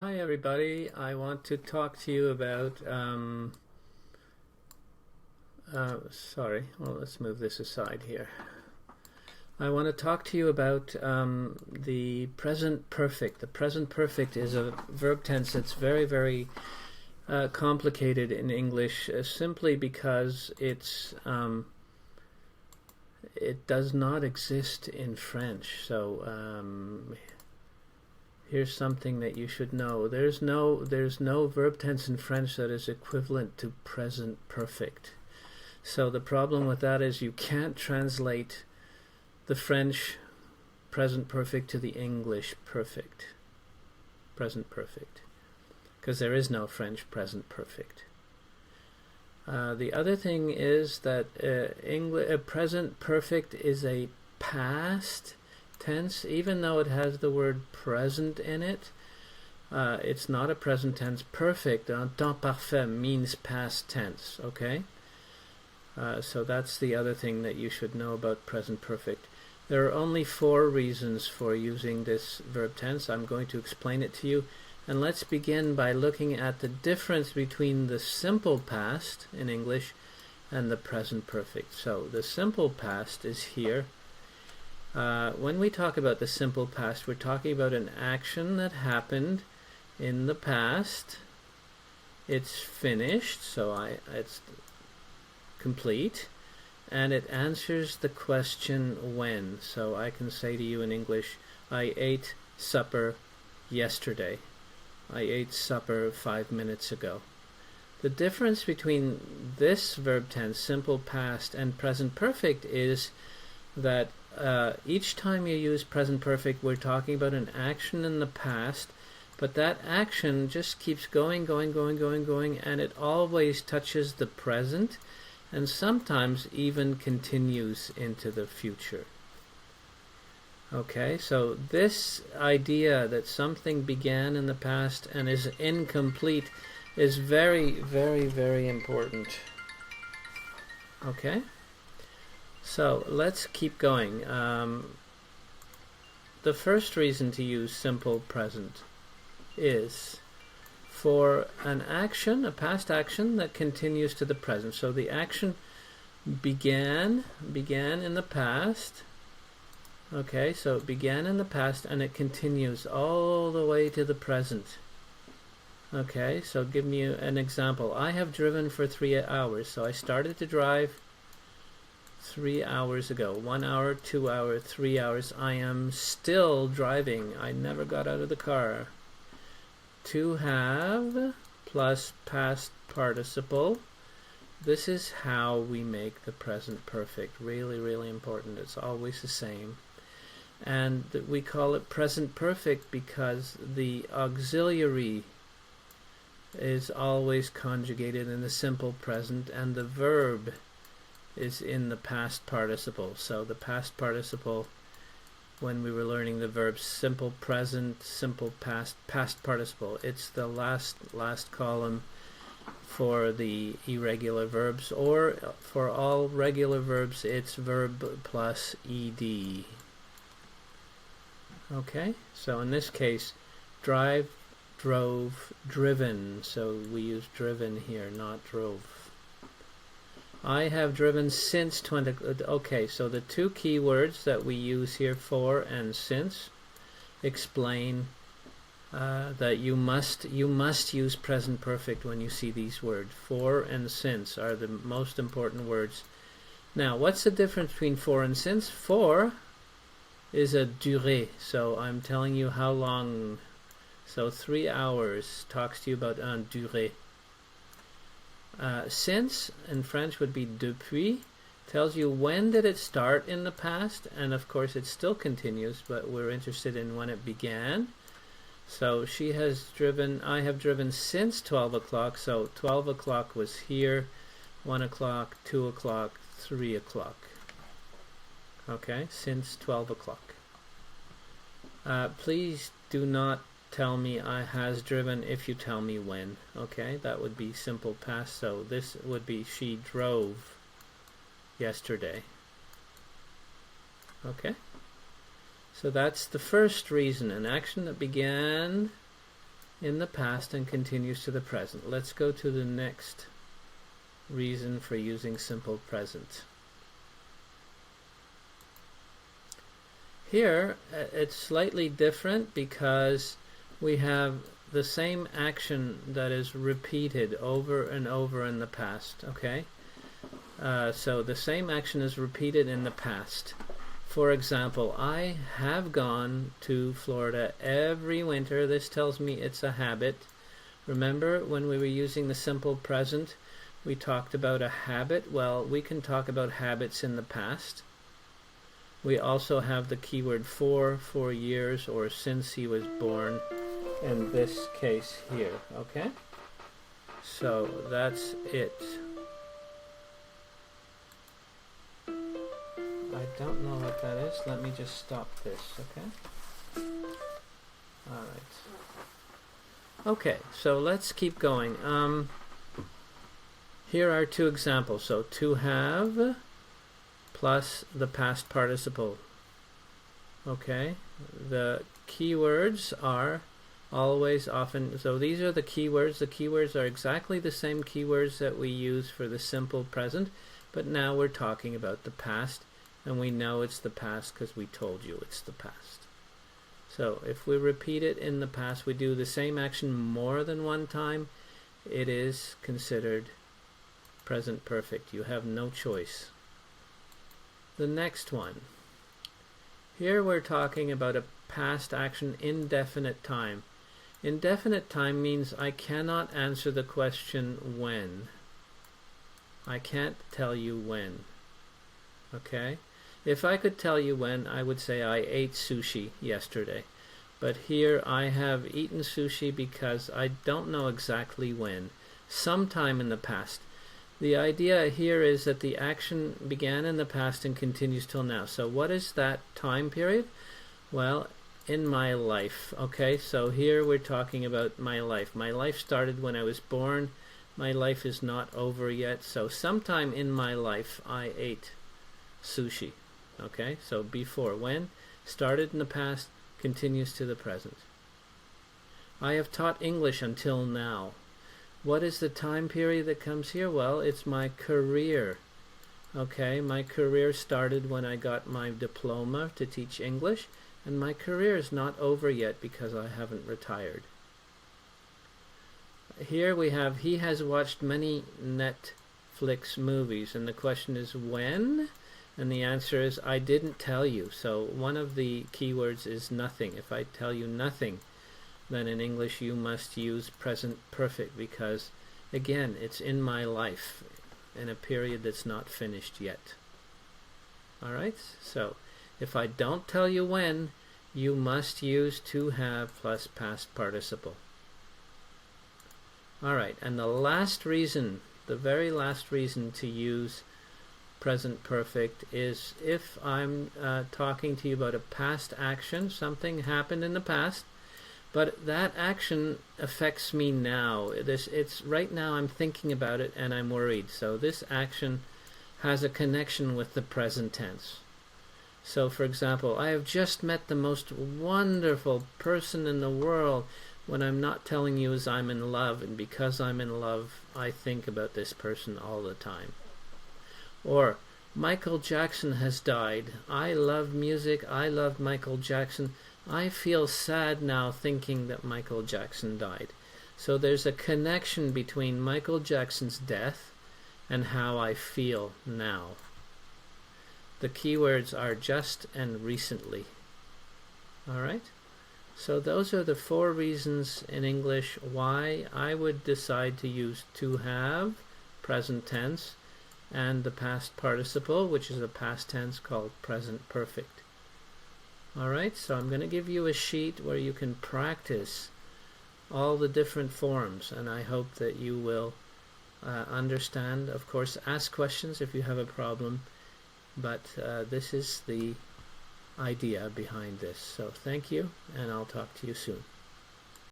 Hi everybody, I want to talk to you about, well, let's move this aside here. I want to talk to you about the present perfect. The present perfect is a verb tense that's very, very complicated in English simply because it does not exist in French. So here's something that you should know. There's no verb tense in French that is equivalent to present perfect. So the problem with that is you can't translate the French present perfect to the English present perfect, because there is no French present perfect. The other thing is that present perfect is a past tense, even though it has the word present in it. It's not a present tense. Perfect, temps parfait, means past tense, okay? So that's the other thing that you should know about present perfect. There are only 4 reasons for using this verb tense. I'm going to explain it to you. And let's begin by looking at the difference between the simple past in English and the present perfect. So the simple past is here. When we talk about the simple past, we're talking about an action that happened in the past. It's finished, so it's complete, and it answers the question when. So I can say to you in English, I ate supper yesterday. I ate supper 5 minutes ago. The difference between this verb tense, simple past, and present perfect is that each time you use present perfect, we're talking about an action in the past, but that action just keeps going, and it always touches the present, and sometimes even continues into the future. Okay, so this idea that something began in the past and is incomplete is very, very, very important. Okay? So let's keep going. The first reason to use simple present is for an action, a past action that continues to the present. So the action began in the past. Okay, so it began in the past and it continues all the way to the present. Okay, so give me an example. I have driven for 3 hours. So I started to drive 3 hours ago. 1 hour, 2 hours, 3 hours. I am still driving. I never got out of the car. To have plus past participle. This is how we make the present perfect. Really, really important. It's always the same. And we call it present perfect because the auxiliary is always conjugated in the simple present, and the verb is in the past participle. So the past participle, when we were learning the verbs simple present, simple past, past participle, it's the last column for the irregular verbs, or for all regular verbs it's verb plus ed. Okay, so in this case, drive, drove, driven. So we use driven here, not drove. I have driven since 20. Okay, so the 2 keywords that we use here, for and since, explain that you must use present perfect when you see these words. For and since are the most important words. Now, what's the difference between for and since? For is a durée, so I'm telling you how long. So 3 hours talks to you about un durée. Since in French would be depuis, tells you when did it start in the past, and of course it still continues, but we're interested in when it began. So she has driven, I have driven since 12 o'clock, so 12 o'clock was here, 1 o'clock, 2 o'clock, 3 o'clock. Okay, since 12 o'clock. Please do not tell me I has driven if you tell me when. Okay, that would be simple past, so this would be she drove yesterday. Okay, so that's the first reason, an action that began in the past and continues to the present. Let's go to the next reason for using simple present. Here it's slightly different because we have the same action that is repeated over and over in the past. Okay, so the same action is repeated in the past. For example, I have gone to Florida every winter. This tells me it's a habit. Remember when we were using the simple present, we talked about a habit? Well, we can talk about habits in the past. We also have the keyword for years, or since he was born, in this case here. Okay? So that's it. I don't know what that is. Let me just stop this, okay? Alright. Okay, so let's keep going. Here are two examples. So, to have plus the past participle. Okay? The keywords are always, often, so these are the keywords. The keywords are exactly the same keywords that we use for the simple present, but now we're talking about the past. And we know it's the past because we told you it's the past. So if we repeat it in the past, we do the same action more than one time, it is considered present perfect. You have no choice. The next one. Here we're talking about a past action, indefinite time. Indefinite time means I cannot answer the question when. I can't tell you when. Okay? If I could tell you when, I would say I ate sushi yesterday. But here I have eaten sushi because I don't know exactly when. Sometime in the past. The idea here is that the action began in the past and continues till now. So what is that time period? Well, in my life. Okay, so here we're talking about my life. My life started when I was born. My life is not over yet. So sometime in my life I ate sushi. Okay, so before, when, started in the past, continues to the present. I have taught English until now. What is the time period that comes here? Well, it's my career. Okay, my career started when I got my diploma to teach English, and my career is not over yet because I haven't retired. Here we have, he has watched many Netflix movies, and the question is when? And the answer is, I didn't tell you. So one of the keywords is nothing. If I tell you nothing, then in English you must use present perfect because, again, it's in my life in a period that's not finished yet. Alright? So if I don't tell you when, you must use to have plus past participle. Alright, and the last reason, the very last reason to use present perfect is if I'm talking to you about a past action, something happened in the past, but that action affects me now. It's right now I'm thinking about it and I'm worried. So this action has a connection with the present tense. So for example, I have just met the most wonderful person in the world. When I'm not telling you is I'm in love, and because I'm in love, I think about this person all the time. Or, Michael Jackson has died. I love music. I love Michael Jackson. I feel sad now thinking that Michael Jackson died. So there's a connection between Michael Jackson's death and how I feel now. The keywords are just and recently. Alright? So those are the 4 reasons in English why I would decide to use to have, present tense, and the past participle, which is a past tense called present perfect. Alright, so I'm going to give you a sheet where you can practice all the different forms, and I hope that you will understand. Of course, ask questions if you have a problem, but this is the idea behind this. So thank you, and I'll talk to you soon.